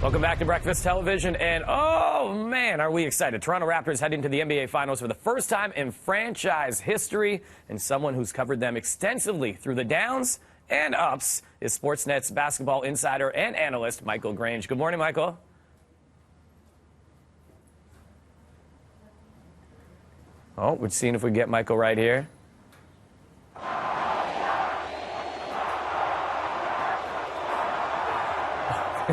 Welcome back to Breakfast Television, and oh man, are we excited. Toronto Raptors heading to the NBA Finals for the first time in franchise history, and someone who's covered them extensively through the downs and ups is Sportsnet's basketball insider and analyst, Michael Grange. Good morning, Michael. Oh, we're seeing if we get Michael right here.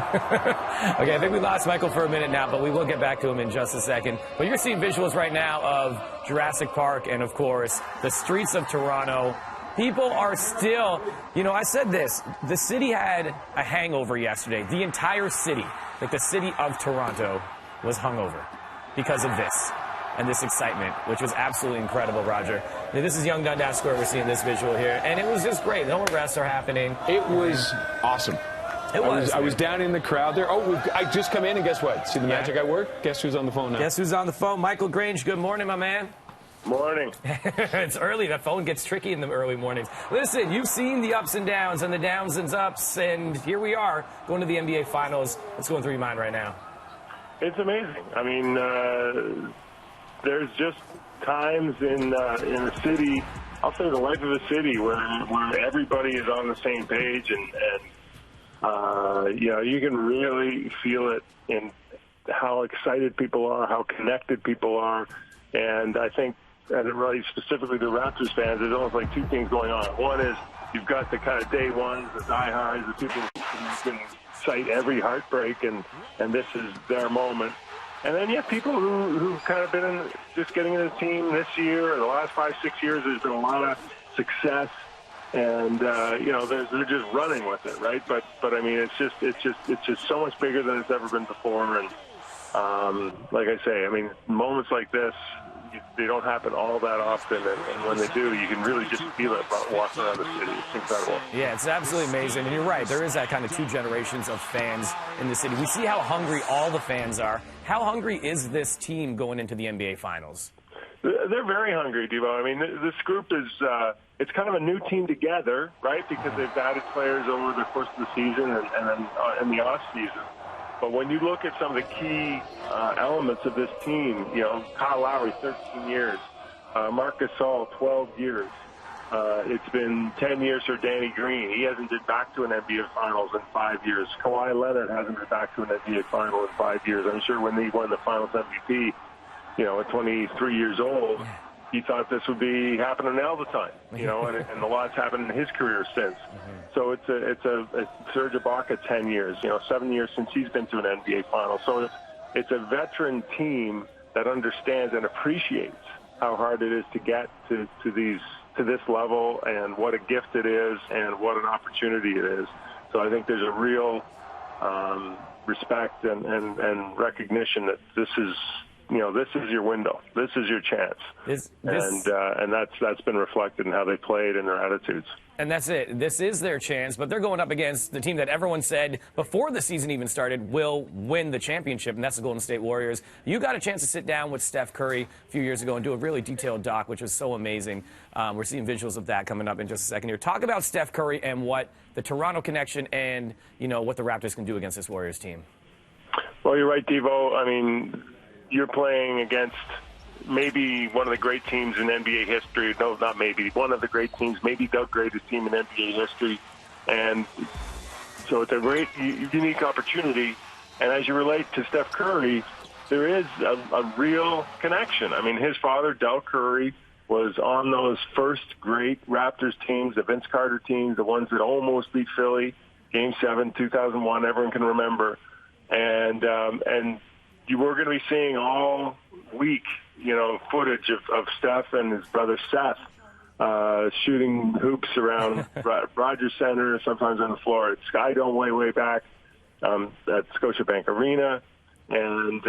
Okay, I think we lost Michael for a minute now, but we will get back to him in just a second. But you're seeing visuals right now of Jurassic Park and, of course, the streets of Toronto. People are still, I said this, the city had a hangover yesterday. The entire city, like the city of Toronto, was hungover because of this and this excitement, which was absolutely incredible, Roger. Now, this is Young Dundas Square. We're seeing this visual here, and it was just great. No arrests are happening. It was awesome. I was down in the crowd there. Oh, I just come in, and guess what? See the magic I work? Guess who's on the phone now? Guess who's on the phone? Michael Grange, good morning, my man. Morning. It's early. That phone gets tricky in the early mornings. Listen, you've seen the ups and downs and the downs and ups, and here we are going to the NBA Finals. What's going through your mind right now? It's amazing. I mean, there's just times in a city, I'll say the life of a city, where everybody is on the same page, and you can really feel it in how excited people are, how connected people are. And I think, and it really specifically the Raptors fans, there's almost like two things going on. One is you've got the kind of day ones, the diehards, the people who can cite every heartbreak, and this is their moment. And then you have people who've kind of been just getting in the team this year, or the last 5-6 years. There's been a lot of success. And they're just running with it, right? But I mean, it's just so much bigger than it's ever been before. And like I say, I mean, moments like this, they don't happen all that often. And when they do, you can really just feel it walking around the city. It's incredible. Yeah, it's absolutely amazing. And you're right, there is that kind of two generations of fans in the city. We see how hungry all the fans are. How hungry is this team going into the NBA Finals? They're very hungry, Devo. I mean, this group is it's kind of a new team together, right? Because they've added players over the course of the season and then in the off season. But when you look at some of the key elements of this team, Kyle Lowry, 13 years, Marc Gasol, 12 years. It's been 10 years for Danny Green. He hasn't been back to an NBA Finals in 5 years. Kawhi Leonard hasn't been back to an NBA Final in 5 years. I'm sure when he won the Finals MVP, at 23 years old, he thought this would be happening all the time, and a lot's happened in his career since. So it's a Serge Ibaka, 10 years, 7 years since he's been to an NBA Final. So it's a veteran team that understands and appreciates how hard it is to get to this level, and what a gift it is, and what an opportunity it is. So I think there's a real respect and recognition that this is your window. This is your chance. And that's been reflected in how they played and their attitudes. And that's it. This is their chance, but they're going up against the team that everyone said before the season even started will win the championship, and that's the Golden State Warriors. You got a chance to sit down with Steph Curry a few years ago and do a really detailed doc, which was so amazing. We're seeing visuals of that coming up in just a second here. Talk about Steph Curry and what the Toronto connection and, what the Raptors can do against this Warriors team. Well, you're right, Devo. I mean, you're playing against maybe one of the great teams in NBA history. No, not maybe. One of the great teams, maybe the greatest team in NBA history. And so it's a great, unique opportunity. And as you relate to Steph Curry, there is a real connection. I mean, his father, Del Curry, was on those first great Raptors teams, the Vince Carter teams, the ones that almost beat Philly, Game 7, 2001, everyone can remember. And you were going to be seeing all week, footage of Steph and his brother Seth shooting hoops around Rogers Center, sometimes on the floor at Sky Dome way back at Scotiabank Arena. And,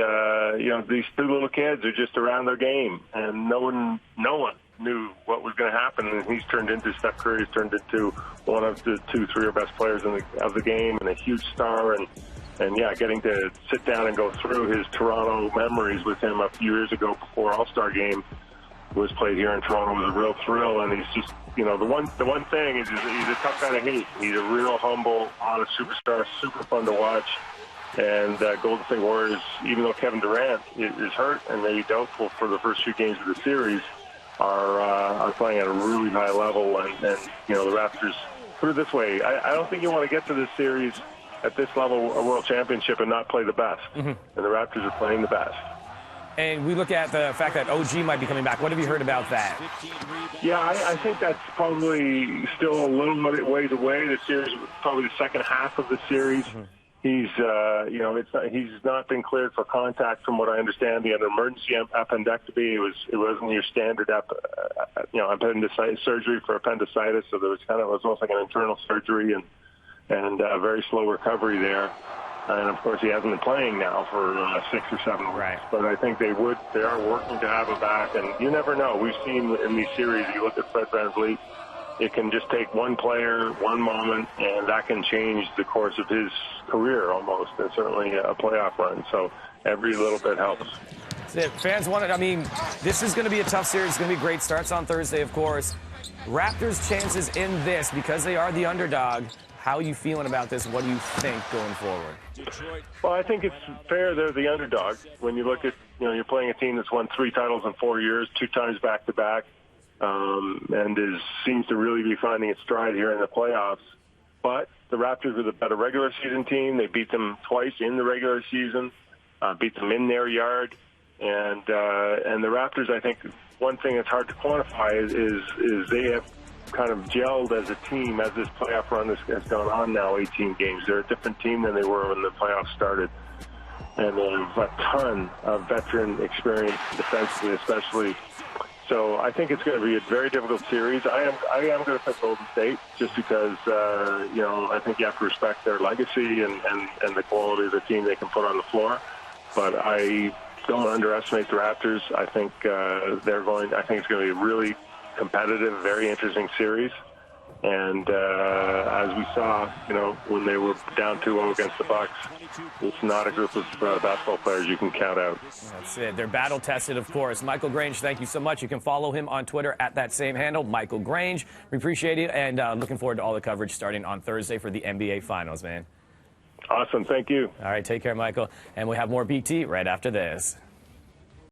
these two little kids are just around their game, and no one knew what was going to happen. And Steph Curry's turned into one of the 2-3 best players of the game, and a huge star. And getting to sit down and go through his Toronto memories with him a few years ago before All-Star Game was played here in Toronto was a real thrill. And he's just, the one thing is he's a tough guy to hate. He's a real humble, honest superstar, super fun to watch. And Golden State Warriors, even though Kevin Durant is hurt and maybe doubtful for the first few games of the series, are playing at a really high level. And you know, the Raptors, put it this way, I don't think you want to get to this series at this level, a world championship, and not play the best. And the Raptors are playing the best. And we look at the fact that OG might be coming back. What have you heard about that? Yeah, I think that's probably still a little ways away. The series, probably the second half of the series. He's, you know, he's not been cleared for contact, from what I understand. He had an emergency appendectomy. It wasn't your standard, appendicitis surgery for appendicitis. So there was it was almost like an internal surgery and a very slow recovery there. And of course, he hasn't been playing now for 6 or 7 weeks. Right. But I think they are working to have him back. And you never know. We've seen in these series, you look at Fred VanVleet, it can just take one player, one moment, and that can change the course of his career almost, and certainly a playoff run. So every little bit helps. Fans want it. I mean, this is going to be a tough series. It's going to be great. Starts on Thursday, of course. Raptors' chances in this, because they are the underdog. How are you feeling about this? What do you think going forward? Well, I think it's fair they're the underdog. When you look at, you're playing a team that's won 3 titles in 4 years, 2 times back-to-back. And seems to really be finding its stride here in the playoffs. But the Raptors are the better regular season team. They beat them twice in the regular season, beat them in their yard. And the Raptors, I think, one thing that's hard to quantify is they have kind of gelled as a team as this playoff run has gone on now, 18 games. They're a different team than they were when the playoffs started. And they have a ton of veteran experience defensively, especially. So I think it's going to be a very difficult series. I am going to pick Golden State just because, I think you have to respect their legacy and the quality of the team they can put on the floor. But I don't underestimate the Raptors. I think I think it's going to be a really competitive, very interesting series. And as we saw, when they were down 2-0 against the Bucks, it's not a group of basketball players you can count out. That's it. They're battle-tested, of course. Michael Grange, thank you so much. You can follow him on Twitter at that same handle, Michael Grange. We appreciate it, and looking forward to all the coverage starting on Thursday for the NBA Finals, man. Awesome. Thank you. All right, take care, Michael. And we have more BT right after this.